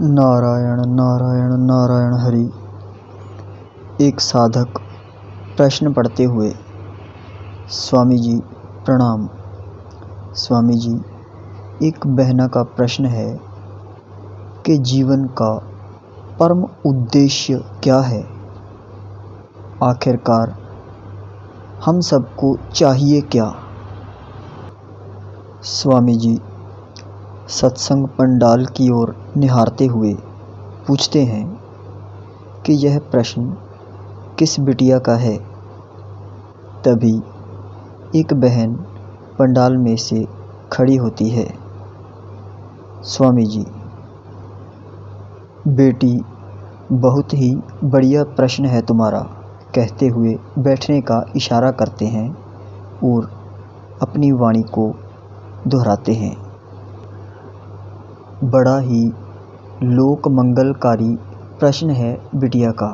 नारायण नारायण नारायण हरि। एक साधक प्रश्न पढ़ते हुए। स्वामी जी प्रणाम। स्वामी जी, एक बहना का प्रश्न है कि जीवन का परम उद्देश्य क्या है। आखिरकार हम सबको चाहिए क्या। स्वामी जी सत्संग पंडाल की ओर निहारते हुए पूछते हैं कि यह प्रश्न किस बिटिया का है। तभी एक बहन पंडाल में से खड़ी होती है। स्वामी जी, बेटी बहुत ही बढ़िया प्रश्न है तुम्हारा, कहते हुए बैठने का इशारा करते हैं और अपनी वाणी को दोहराते हैं। बड़ा ही लोक मंगलकारी प्रश्न है बिटिया का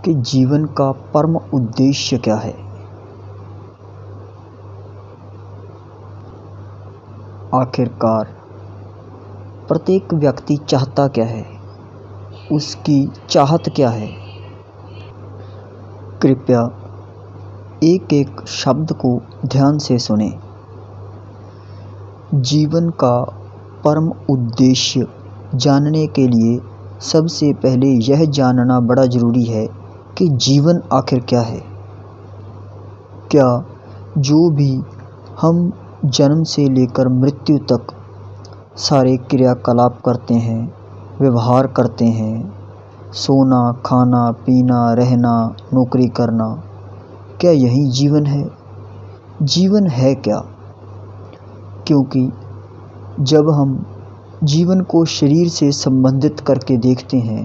कि जीवन का परम उद्देश्य क्या है। आखिरकार प्रत्येक व्यक्ति चाहता क्या है, उसकी चाहत क्या है। कृपया एक एक शब्द को ध्यान से सुने। जीवन का परम उद्देश्य जानने के लिए सबसे पहले यह जानना बड़ा ज़रूरी है कि जीवन आखिर क्या है। क्या जो भी हम जन्म से लेकर मृत्यु तक सारे क्रियाकलाप करते हैं, व्यवहार करते हैं, सोना, खाना, पीना, रहना, नौकरी करना, क्या यही जीवन है। जीवन है क्या। क्योंकि जब हम जीवन को शरीर से संबंधित करके देखते हैं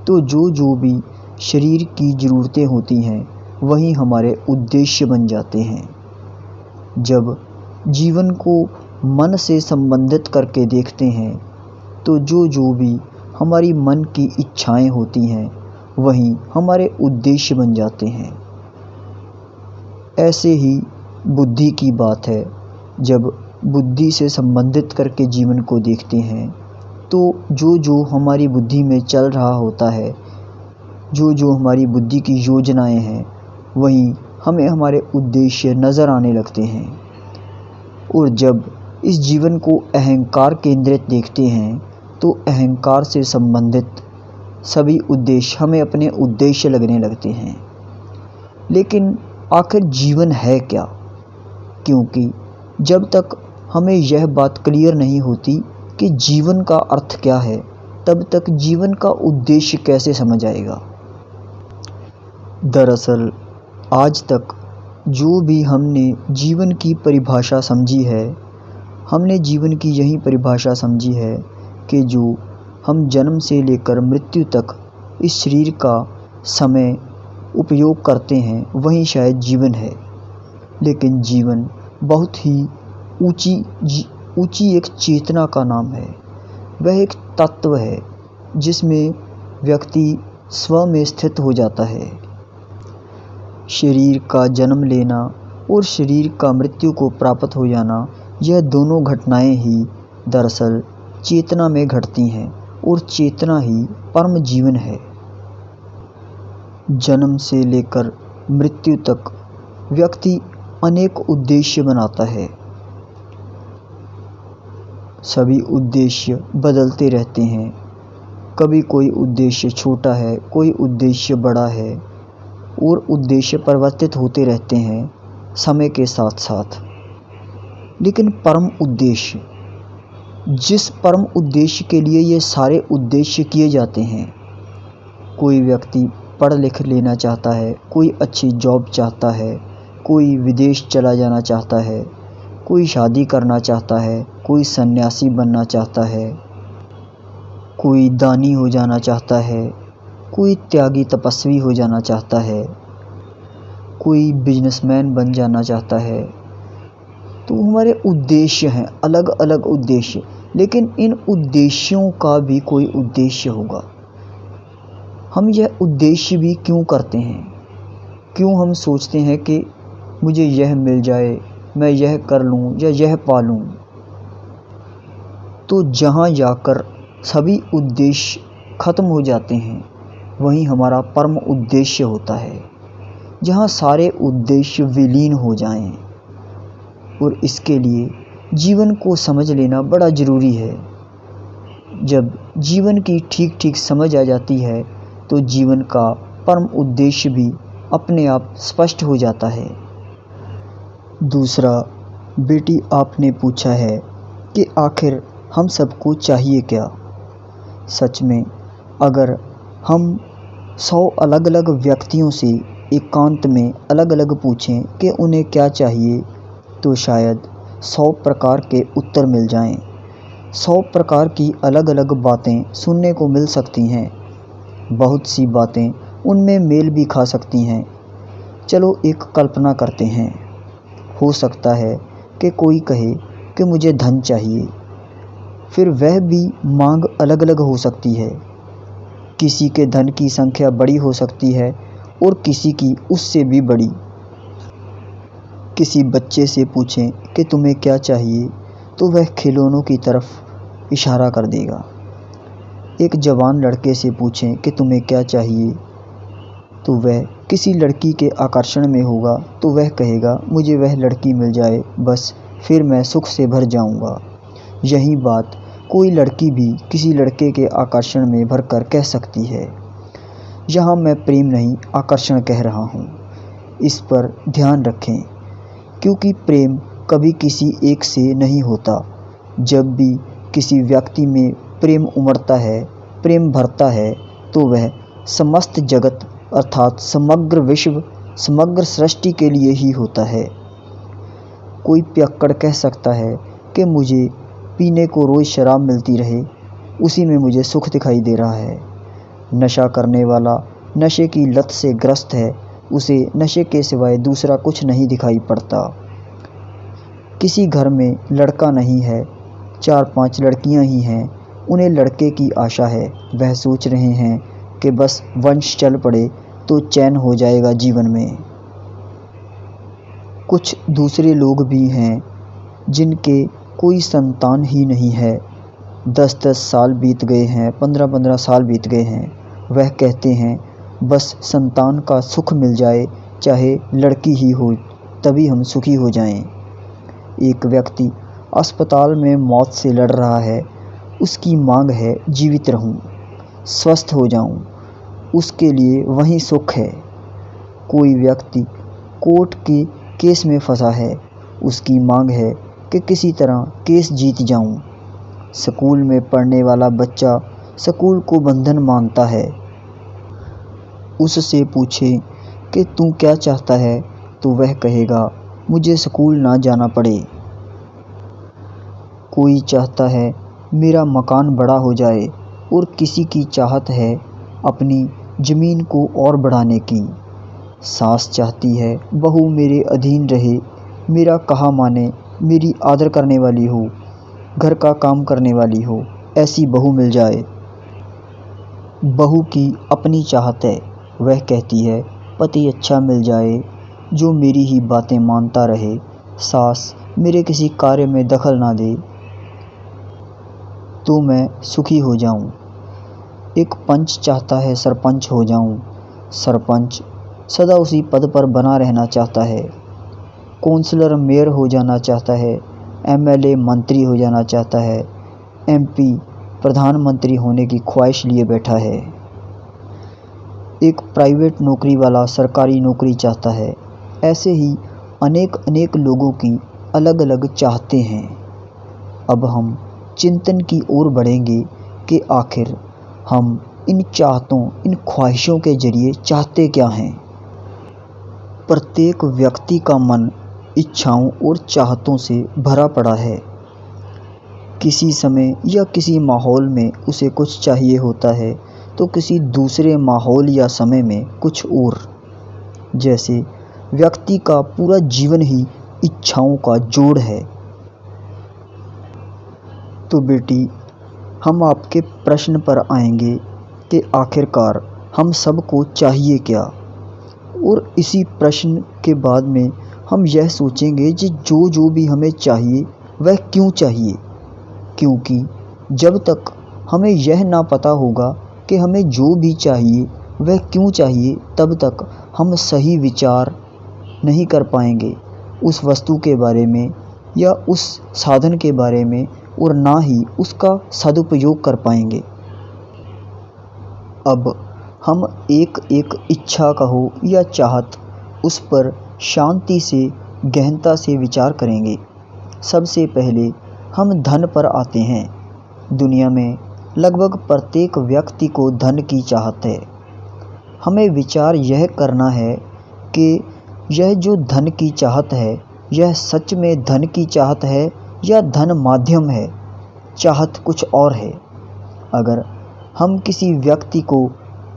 तो जो भी शरीर की ज़रूरतें होती हैं वही हमारे उद्देश्य बन जाते हैं। जब जीवन को मन से संबंधित करके देखते हैं तो जो भी हमारी मन की इच्छाएं होती हैं वही हमारे उद्देश्य बन जाते हैं। ऐसे ही बुद्धि की बात है। जब बुद्धि से संबंधित करके जीवन को देखते हैं तो जो हमारी बुद्धि में चल रहा होता है, जो हमारी बुद्धि की योजनाएं हैं, वही हमें हमारे उद्देश्य नज़र आने लगते हैं। और जब इस जीवन को अहंकार केंद्रित देखते हैं तो अहंकार से संबंधित सभी उद्देश्य हमें अपने उद्देश्य लगने लगते हैं। लेकिन आखिर जीवन है क्या। क्योंकि जब तक हमें यह बात क्लियर नहीं होती कि जीवन का अर्थ क्या है, तब तक जीवन का उद्देश्य कैसे समझ आएगा। दरअसल आज तक जो भी हमने जीवन की परिभाषा समझी है, हमने जीवन की यही परिभाषा समझी है कि जो हम जन्म से लेकर मृत्यु तक इस शरीर का समय उपयोग करते हैं वही शायद जीवन है। लेकिन जीवन बहुत ही ऊंची एक चेतना का नाम है। वह एक तत्व है जिसमें व्यक्ति स्व में स्थित हो जाता है। शरीर का जन्म लेना और शरीर का मृत्यु को प्राप्त हो जाना, यह दोनों घटनाएं ही दरअसल चेतना में घटती हैं और चेतना ही परम जीवन है। जन्म से लेकर मृत्यु तक व्यक्ति अनेक उद्देश्य बनाता है। सभी उद्देश्य बदलते रहते हैं। कभी कोई उद्देश्य छोटा है, कोई उद्देश्य बड़ा है और उद्देश्य परिवर्तित होते रहते हैं समय के साथ साथ। लेकिन परम उद्देश्य, जिस परम उद्देश्य के लिए ये सारे उद्देश्य किए जाते हैं, कोई व्यक्ति पढ़ लिख लेना चाहता है, कोई अच्छी जॉब चाहता है, कोई विदेश चला जाना चाहता है, कोई शादी करना चाहता है, कोई सन्यासी बनना चाहता है, कोई दानी हो जाना चाहता है, कोई त्यागी तपस्वी हो जाना चाहता है, कोई बिजनेसमैन बन जाना चाहता है। तो हमारे उद्देश्य हैं, अलग अलग उद्देश्य। लेकिन इन उद्देश्यों का भी कोई उद्देश्य होगा। हम यह उद्देश्य भी क्यों करते हैं। क्यों हम सोचते हैं कि मुझे यह मिल जाए, मैं यह कर लूँ या यह पा लूँ। तो जहाँ जाकर सभी उद्देश्य खत्म हो जाते हैं, वहीं हमारा परम उद्देश्य होता है, जहाँ सारे उद्देश्य विलीन हो जाएं। और इसके लिए जीवन को समझ लेना बड़ा ज़रूरी है। जब जीवन की ठीक ठीक समझ आ जाती है तो जीवन का परम उद्देश्य भी अपने आप स्पष्ट हो जाता है। दूसरा, बेटी आपने पूछा है कि आखिर हम सबको चाहिए क्या। सच में अगर हम 100 अलग अलग व्यक्तियों से एकांत में अलग अलग पूछें कि उन्हें क्या चाहिए, तो शायद 100 प्रकार के उत्तर मिल जाएं। 100 प्रकार की अलग अलग बातें सुनने को मिल सकती हैं। बहुत सी बातें उनमें मेल भी खा सकती हैं। चलो एक कल्पना करते हैं। हो सकता है कि कोई कहे कि मुझे धन चाहिए, फिर वह भी मांग अलग अलग हो सकती है। किसी के धन की संख्या बड़ी हो सकती है और किसी की उससे भी बड़ी। किसी बच्चे से पूछें कि तुम्हें क्या चाहिए, तो वह खिलौनों की तरफ इशारा कर देगा। एक जवान लड़के से पूछें कि तुम्हें क्या चाहिए, तो वह किसी लड़की के आकर्षण में होगा तो वह कहेगा मुझे वह लड़की मिल जाए, बस फिर मैं सुख से भर जाऊंगा। यही बात कोई लड़की भी किसी लड़के के आकर्षण में भरकर कह सकती है। यहाँ मैं प्रेम नहीं आकर्षण कह रहा हूँ, इस पर ध्यान रखें, क्योंकि प्रेम कभी किसी एक से नहीं होता। जब भी किसी व्यक्ति में प्रेम उमड़ता है, प्रेम भरता है, तो वह समस्त जगत अर्थात समग्र विश्व, समग्र सृष्टि के लिए ही होता है। कोई पियक्कड़ कह सकता है कि मुझे पीने को रोज़ शराब मिलती रहे, उसी में मुझे सुख दिखाई दे रहा है। नशा करने वाला नशे की लत से ग्रस्त है, उसे नशे के सिवाय दूसरा कुछ नहीं दिखाई पड़ता। किसी घर में लड़का नहीं है, 4-5 लड़कियां ही हैं, उन्हें लड़के की आशा है। वह सोच रहे हैं कि बस वंश चल पड़े तो चैन हो जाएगा जीवन में। कुछ दूसरे लोग भी हैं जिनके कोई संतान ही नहीं है। 10-10 साल बीत गए हैं, 15-15 साल बीत गए हैं। वह कहते हैं बस संतान का सुख मिल जाए, चाहे लड़की ही हो, तभी हम सुखी हो जाएं। एक व्यक्ति अस्पताल में मौत से लड़ रहा है, उसकी मांग है जीवित रहूं, स्वस्थ हो जाऊं, उसके लिए वही सुख है। कोई व्यक्ति कोर्ट के केस में फंसा है, उसकी मांग है कि किसी तरह केस जीत जाऊं। स्कूल में पढ़ने वाला बच्चा स्कूल को बंधन मानता है। उससे पूछे कि तू क्या चाहता है, तो वह कहेगा मुझे स्कूल ना जाना पड़े। कोई चाहता है मेरा मकान बड़ा हो जाए, और किसी की चाहत है अपनी ज़मीन को और बढ़ाने की। सास चाहती है बहू मेरे अधीन रहे, मेरा कहा माने, मेरी आदर करने वाली हो, घर का काम करने वाली हो, ऐसी बहू मिल जाए। बहू की अपनी चाहत है, वह कहती है पति अच्छा मिल जाए जो मेरी ही बातें मानता रहे, सास मेरे किसी कार्य में दखल ना दे, तो मैं सुखी हो जाऊं। एक पंच चाहता है सरपंच हो जाऊं, सरपंच सदा उसी पद पर बना रहना चाहता है। काउंसलर मेयर हो जाना चाहता है, एमएलए मंत्री हो जाना चाहता है, एमपी प्रधानमंत्री होने की ख्वाहिश लिए बैठा है। एक प्राइवेट नौकरी वाला सरकारी नौकरी चाहता है। ऐसे ही अनेक अनेक लोगों की अलग अलग चाहते हैं। अब हम चिंतन की ओर बढ़ेंगे कि आखिर हम इन चाहतों, इन ख्वाहिशों के जरिए चाहते क्या हैं। प्रत्येक व्यक्ति का मन इच्छाओं और चाहतों से भरा पड़ा है। किसी समय या किसी माहौल में उसे कुछ चाहिए होता है, तो किसी दूसरे माहौल या समय में कुछ और। जैसे व्यक्ति का पूरा जीवन ही इच्छाओं का जोड़ है। तो बेटी, हम आपके प्रश्न पर आएंगे कि आखिरकार हम सबको चाहिए क्या, और इसी प्रश्न के बाद में हम यह सोचेंगे कि जो भी हमें चाहिए वह क्यों चाहिए। क्योंकि जब तक हमें यह ना पता होगा कि हमें जो भी चाहिए वह क्यों चाहिए, तब तक हम सही विचार नहीं कर पाएंगे उस वस्तु के बारे में या उस साधन के बारे में, और ना ही उसका सदुपयोग कर पाएंगे। अब हम एक एक इच्छा कहो या चाहत, उस पर शांति से गहनता से विचार करेंगे। सबसे पहले हम धन पर आते हैं। दुनिया में लगभग प्रत्येक व्यक्ति को धन की चाहत है। हमें विचार यह करना है कि यह जो धन की चाहत है, यह सच में धन की चाहत है या धन माध्यम है, चाहत कुछ और है। अगर हम किसी व्यक्ति को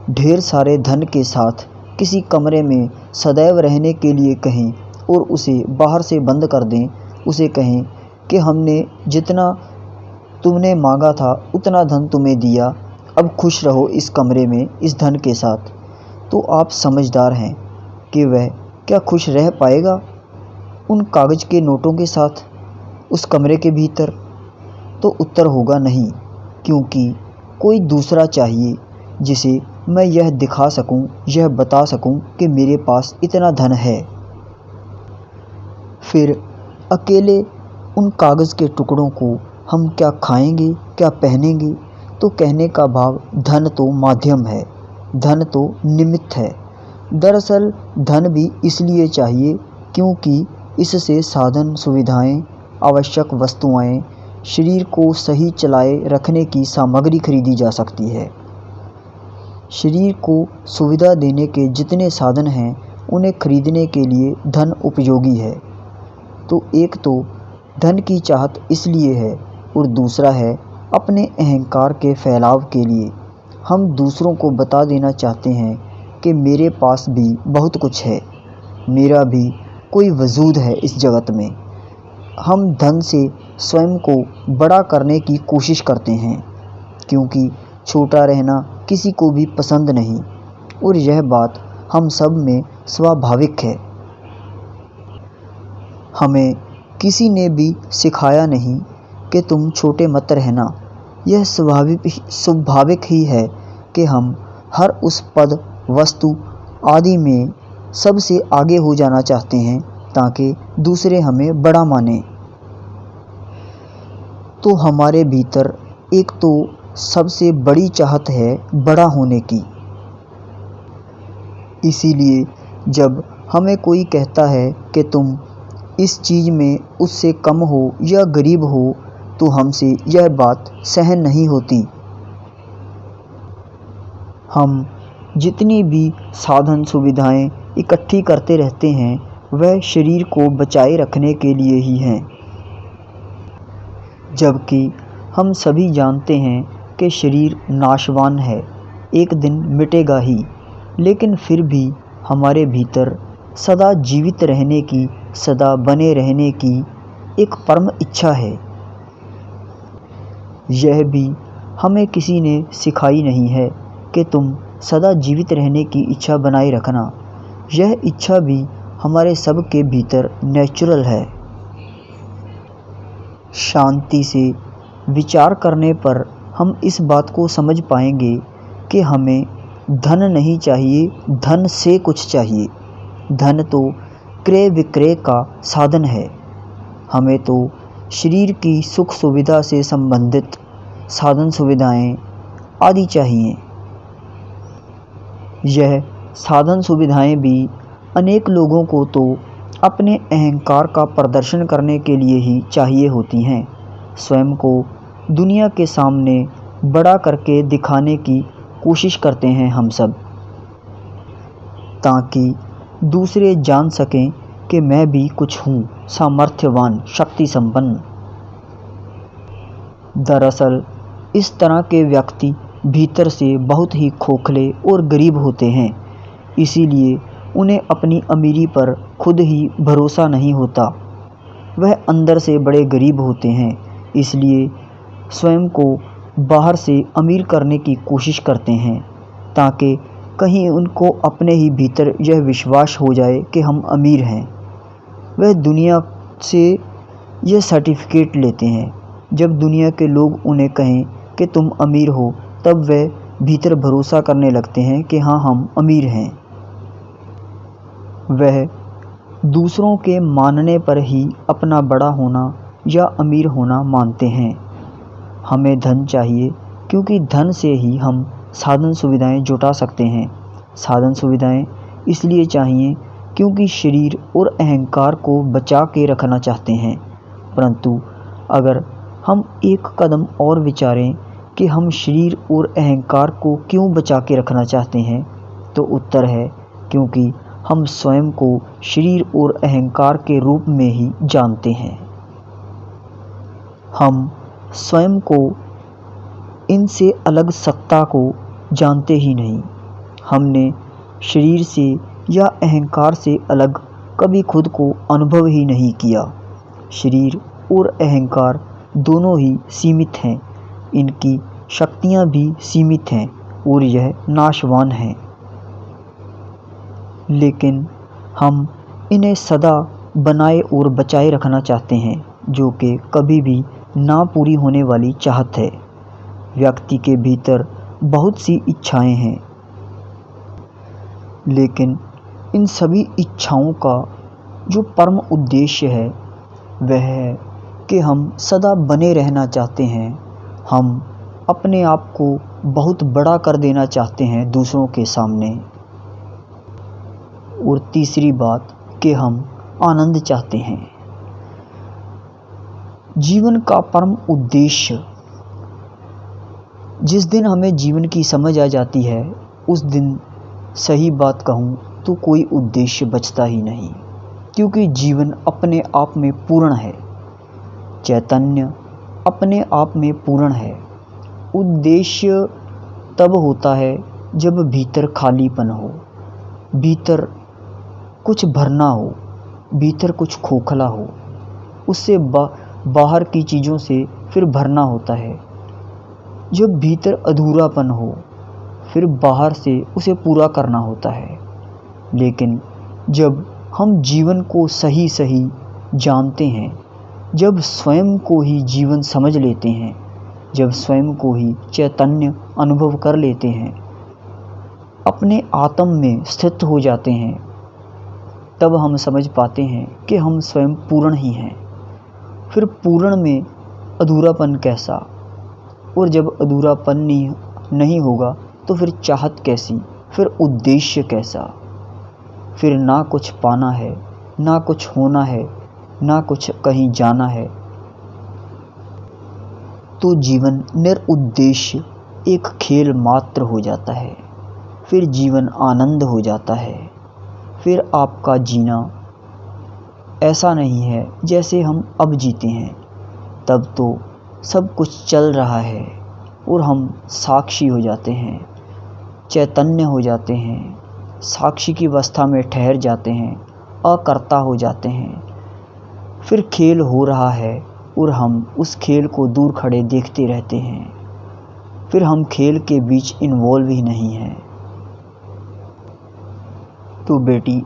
ढेर सारे धन के साथ किसी कमरे में सदैव रहने के लिए कहें और उसे बाहर से बंद कर दें, उसे कहें कि हमने जितना तुमने मांगा था उतना धन तुम्हें दिया, अब खुश रहो इस कमरे में इस धन के साथ, तो आप समझदार हैं कि वह क्या खुश रह पाएगा उन कागज़ के नोटों के साथ उस कमरे के भीतर? तो उत्तर होगा नहीं, क्योंकि कोई दूसरा चाहिए जिसे मैं यह दिखा सकूं, यह बता सकूं कि मेरे पास इतना धन है। फिर अकेले उन कागज़ के टुकड़ों को हम क्या खाएंगे, क्या पहनेंगे? तो कहने का भाव धन तो माध्यम है, धन तो निमित्त है। दरअसल धन भी इसलिए चाहिए क्योंकि इससे साधन, सुविधाएं, आवश्यक वस्तुएं, शरीर को सही चलाए रखने की सामग्री खरीदी जा सकती है। शरीर को सुविधा देने के जितने साधन हैं, उन्हें खरीदने के लिए धन उपयोगी है। तो एक तो धन की चाहत इसलिए है, और दूसरा है अपने अहंकार के फैलाव के लिए। हम दूसरों को बता देना चाहते हैं कि मेरे पास भी बहुत कुछ है, मेरा भी कोई वजूद है इस जगत में। हम धन से स्वयं को बड़ा करने की कोशिश करते हैं, क्योंकि छोटा रहना किसी को भी पसंद नहीं, और यह बात हम सब में स्वाभाविक है। हमें किसी ने भी सिखाया नहीं कि तुम छोटे मत रहना। यह स्वाभाविक ही है कि हम हर उस पद, वस्तु आदि में सबसे आगे हो जाना चाहते हैं ताकि दूसरे हमें बड़ा माने। तो हमारे भीतर एक तो सबसे बड़ी चाहत है बड़ा होने की। इसीलिए जब हमें कोई कहता है कि तुम इस चीज़ में उससे कम हो या गरीब हो, तो हमसे यह बात सहन नहीं होती। हम जितनी भी साधन सुविधाएं इकट्ठी करते रहते हैं, वह शरीर को बचाए रखने के लिए ही हैं, जबकि हम सभी जानते हैं कि शरीर नाशवान है, एक दिन मिटेगा ही। लेकिन फिर भी हमारे भीतर सदा जीवित रहने की, सदा बने रहने की एक परम इच्छा है। यह भी हमें किसी ने सिखाई नहीं है कि तुम सदा जीवित रहने की इच्छा बनाए रखना। यह इच्छा भी हमारे सब के भीतर नेचुरल है। शांति से विचार करने पर हम इस बात को समझ पाएंगे कि हमें धन नहीं चाहिए, धन से कुछ चाहिए। धन तो क्रय विक्रय का साधन है। हमें तो शरीर की सुख सुविधा से संबंधित साधन सुविधाएं आदि चाहिए। यह साधन सुविधाएं भी अनेक लोगों को तो अपने अहंकार का प्रदर्शन करने के लिए ही चाहिए होती हैं। स्वयं को दुनिया के सामने बड़ा करके दिखाने की कोशिश करते हैं हम सब, ताकि दूसरे जान सकें कि मैं भी कुछ हूँ, सामर्थ्यवान, शक्ति संपन्न। दरअसल इस तरह के व्यक्ति भीतर से बहुत ही खोखले और गरीब होते हैं। इसीलिए उन्हें अपनी अमीरी पर खुद ही भरोसा नहीं होता। वह अंदर से बड़े गरीब होते हैं, इसलिए स्वयं को बाहर से अमीर करने की कोशिश करते हैं, ताकि कहीं उनको अपने ही भीतर यह विश्वास हो जाए कि हम अमीर हैं। वह दुनिया से यह सर्टिफिकेट लेते हैं। जब दुनिया के लोग उन्हें कहें कि तुम अमीर हो, तब वे भीतर भरोसा करने लगते हैं कि हाँ, हम अमीर हैं। वह दूसरों के मानने पर ही अपना बड़ा होना या अमीर होना मानते हैं। हमें धन चाहिए क्योंकि धन से ही हम साधन सुविधाएं जुटा सकते हैं। साधन सुविधाएं इसलिए चाहिए क्योंकि शरीर और अहंकार को बचा के रखना चाहते हैं। परंतु अगर हम एक कदम और विचारें कि हम शरीर और अहंकार को क्यों बचा के रखना चाहते हैं, तो उत्तर है क्योंकि हम स्वयं को शरीर और अहंकार के रूप में ही जानते हैं। हम स्वयं को इनसे अलग सत्ता को जानते ही नहीं। हमने शरीर से या अहंकार से अलग कभी खुद को अनुभव ही नहीं किया। शरीर और अहंकार दोनों ही सीमित हैं, इनकी शक्तियाँ भी सीमित हैं और यह नाशवान हैं। लेकिन हम इन्हें सदा बनाए और बचाए रखना चाहते हैं, जो कि कभी भी ना पूरी होने वाली चाहत है। व्यक्ति के भीतर बहुत सी इच्छाएं हैं, लेकिन इन सभी इच्छाओं का जो परम उद्देश्य है वह है कि हम सदा बने रहना चाहते हैं। हम अपने आप को बहुत बड़ा कर देना चाहते हैं दूसरों के सामने। और तीसरी बात कि हम आनंद चाहते हैं। जीवन का परम उद्देश्य, जिस दिन हमें जीवन की समझ आ जाती है, उस दिन सही बात कहूँ तो कोई उद्देश्य बचता ही नहीं, क्योंकि जीवन अपने आप में पूर्ण है। चैतन्य अपने आप में पूर्ण है। उद्देश्य तब होता है जब भीतर खालीपन हो, भीतर कुछ भरना हो, भीतर कुछ खोखला हो, उससे बाहर की चीज़ों से फिर भरना होता है। जब भीतर अधूरापन हो, फिर बाहर से उसे पूरा करना होता है। लेकिन जब हम जीवन को सही सही जानते हैं, जब स्वयं को ही जीवन समझ लेते हैं, जब स्वयं को ही चैतन्य अनुभव कर लेते हैं, अपने आत्म में स्थित हो जाते हैं, तब हम समझ पाते हैं कि हम स्वयं पूर्ण ही हैं। फिर पूर्ण में अधूरापन कैसा? और जब अधूरापन नहीं होगा तो फिर चाहत कैसी, फिर उद्देश्य कैसा? फिर ना कुछ पाना है, ना कुछ होना है, ना कुछ कहीं जाना है। तो जीवन निरुद्देश्य एक खेल मात्र हो जाता है। फिर जीवन आनंद हो जाता है। फिर आपका जीना ऐसा नहीं है जैसे हम अब जीते हैं। तब तो सब कुछ चल रहा है और हम साक्षी हो जाते हैं, चैतन्य हो जाते हैं, साक्षी की अवस्था में ठहर जाते हैं, अकर्ता हो जाते हैं। फिर खेल हो रहा है और हम उस खेल को दूर खड़े देखते रहते हैं। फिर हम खेल के बीच इन्वॉल्व ही नहीं हैं। तो बेटी,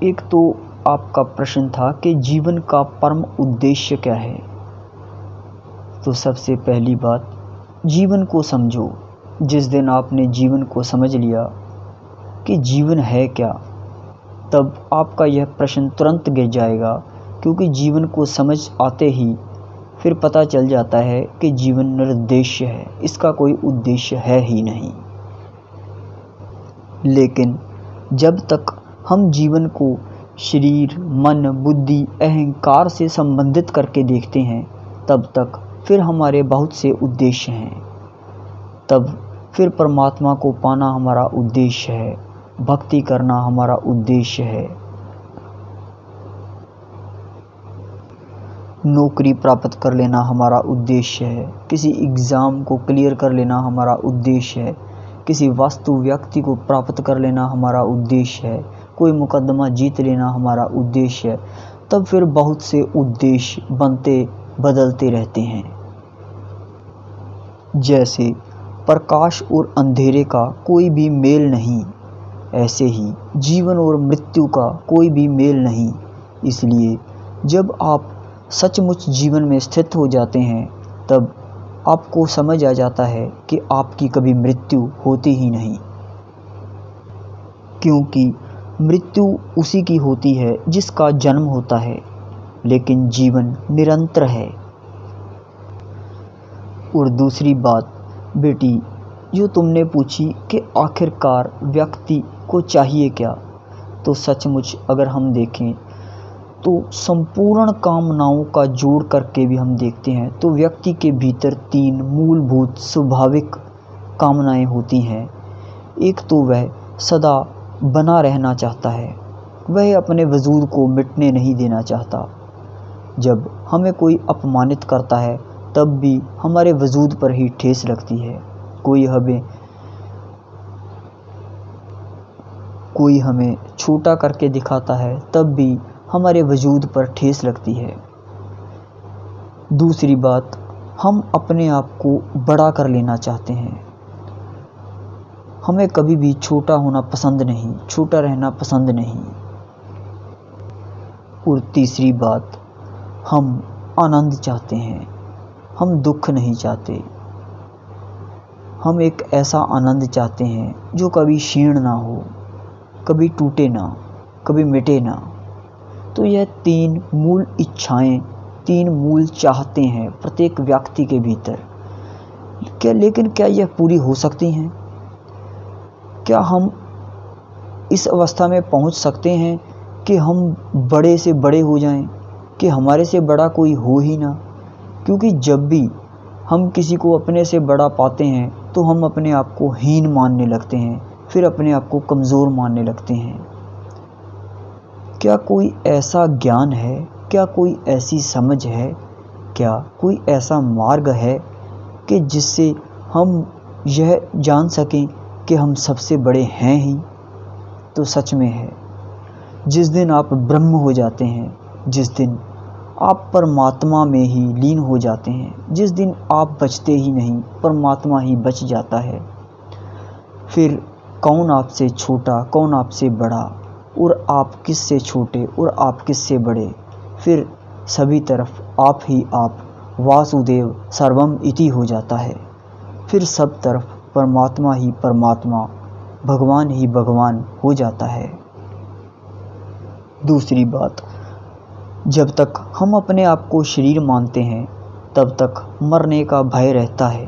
एक तो आपका प्रश्न था कि जीवन का परम उद्देश्य क्या है। तो सबसे पहली बात, जीवन को समझो। जिस दिन आपने जीवन को समझ लिया कि जीवन है क्या, तब आपका यह प्रश्न तुरंत गिर जाएगा, क्योंकि जीवन को समझ आते ही फिर पता चल जाता है कि जीवन निरुद्देश्य है, इसका कोई उद्देश्य है ही नहीं। लेकिन जब तक हम जीवन को शरीर, मन, बुद्धि, अहंकार से संबंधित करके देखते हैं, तब तक फिर हमारे बहुत से उद्देश्य हैं। तब फिर परमात्मा को पाना हमारा उद्देश्य है, भक्ति करना हमारा उद्देश्य है, नौकरी प्राप्त कर लेना हमारा उद्देश्य है, किसी एग्ज़ाम को क्लियर कर लेना हमारा उद्देश्य है, किसी वस्तु व्यक्ति को प्राप्त कर लेना हमारा उद्देश्य है, कोई मुकदमा जीत लेना हमारा उद्देश्य है। तब फिर बहुत से उद्देश्य बनते बदलते रहते हैं। जैसे प्रकाश और अंधेरे का कोई भी मेल नहीं, ऐसे ही जीवन और मृत्यु का कोई भी मेल नहीं। इसलिए जब आप सचमुच जीवन में स्थित हो जाते हैं, तब आपको समझ आ जाता है कि आपकी कभी मृत्यु होती ही नहीं, क्योंकि मृत्यु उसी की होती है जिसका जन्म होता है, लेकिन जीवन निरंतर है। और दूसरी बात बेटी, जो तुमने पूछी कि आखिरकार व्यक्ति को चाहिए क्या, तो सचमुच अगर हम देखें तो संपूर्ण कामनाओं का जोड़ करके भी हम देखते हैं तो व्यक्ति के भीतर 3 मूलभूत स्वाभाविक कामनाएं होती हैं। एक तो वह सदा बना रहना चाहता है, वह अपने वजूद को मिटने नहीं देना चाहता। जब हमें कोई अपमानित करता है तब भी हमारे वजूद पर ही ठेस लगती है। कोई हमें छोटा करके दिखाता है तब भी हमारे वजूद पर ठेस लगती है। दूसरी बात, हम अपने आप को बड़ा कर लेना चाहते हैं। हमें कभी भी छोटा होना पसंद नहीं, छोटा रहना पसंद नहीं। और तीसरी बात, हम आनंद चाहते हैं, हम दुख नहीं चाहते। हम एक ऐसा आनंद चाहते हैं जो कभी क्षीण ना हो, कभी टूटे ना, कभी मिटे ना। तो यह 3 मूल इच्छाएं, 3 मूल चाहते हैं प्रत्येक व्यक्ति के भीतर। लेकिन क्या यह पूरी हो सकती हैं? क्या हम इस अवस्था में पहुंच सकते हैं कि हम बड़े से बड़े हो जाएं, कि हमारे से बड़ा कोई हो ही ना? क्योंकि जब भी हम किसी को अपने से बड़ा पाते हैं तो हम अपने आप को हीन मानने लगते हैं, फिर अपने आप को कमज़ोर मानने लगते हैं। क्या कोई ऐसा ज्ञान है, क्या कोई ऐसी समझ है, क्या कोई ऐसा मार्ग है कि जिससे हम यह जान सकें कि हम सबसे बड़े हैं ही? तो सच में है। जिस दिन आप ब्रह्म हो जाते हैं, जिस दिन आप परमात्मा में ही लीन हो जाते हैं, जिस दिन आप बचते ही नहीं, परमात्मा ही बच जाता है, फिर कौन आपसे छोटा, कौन आपसे बड़ा, और आप किससे छोटे और आप किससे बड़े? फिर सभी तरफ आप ही आप, वासुदेव सर्वम इति हो जाता है। फिर सब तरफ परमात्मा ही परमात्मा, भगवान ही भगवान हो जाता है। दूसरी बात, जब तक हम अपने आप को शरीर मानते हैं तब तक मरने का भय रहता है।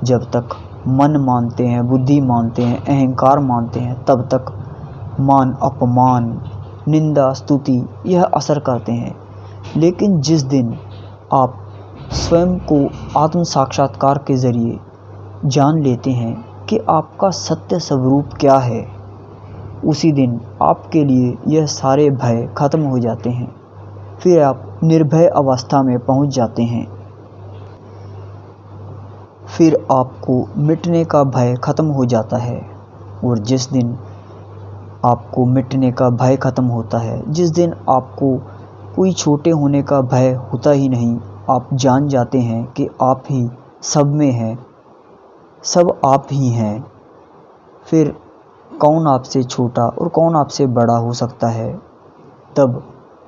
जब तक मन मानते हैं, बुद्धि मानते हैं, अहंकार मानते हैं, तब तक मान अपमान, निंदा, स्तुति यह असर करते हैं। लेकिन जिस दिन आप स्वयं को आत्म साक्षात्कार के ज़रिए जान लेते हैं कि आपका सत्य स्वरूप क्या है, उसी दिन आपके लिए यह सारे भय खत्म हो जाते हैं। फिर आप निर्भय अवस्था में पहुंच जाते हैं। फिर आपको मिटने का भय खत्म हो जाता है। और जिस दिन आपको मिटने का भय खत्म होता है, जिस दिन आपको कोई छोटे होने का भय होता ही नहीं, आप जान जाते हैं कि आप ही सब में हैं, सब आप ही हैं, फिर कौन आपसे छोटा और कौन आपसे बड़ा हो सकता है? तब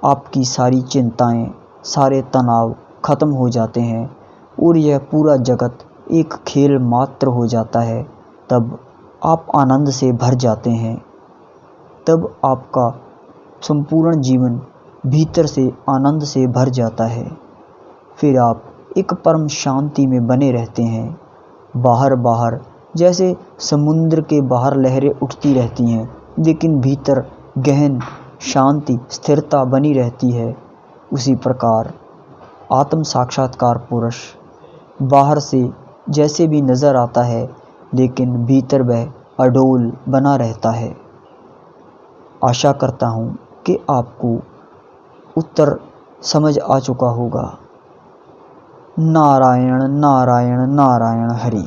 आपकी सारी चिंताएं, सारे तनाव खत्म हो जाते हैं और यह पूरा जगत एक खेल मात्र हो जाता है। तब आप आनंद से भर जाते हैं। तब आपका संपूर्ण जीवन भीतर से आनंद से भर जाता है। फिर आप एक परम शांति में बने रहते हैं। बाहर जैसे समुद्र के बाहर लहरें उठती रहती हैं, लेकिन भीतर गहन शांति, स्थिरता बनी रहती है। उसी प्रकार आत्म साक्षात्कार पुरुष बाहर से जैसे भी नज़र आता है, लेकिन भीतर वह अडोल बना रहता है। आशा करता हूँ कि आपको उत्तर समझ आ चुका होगा। नारायण नारायण नारायण हरि।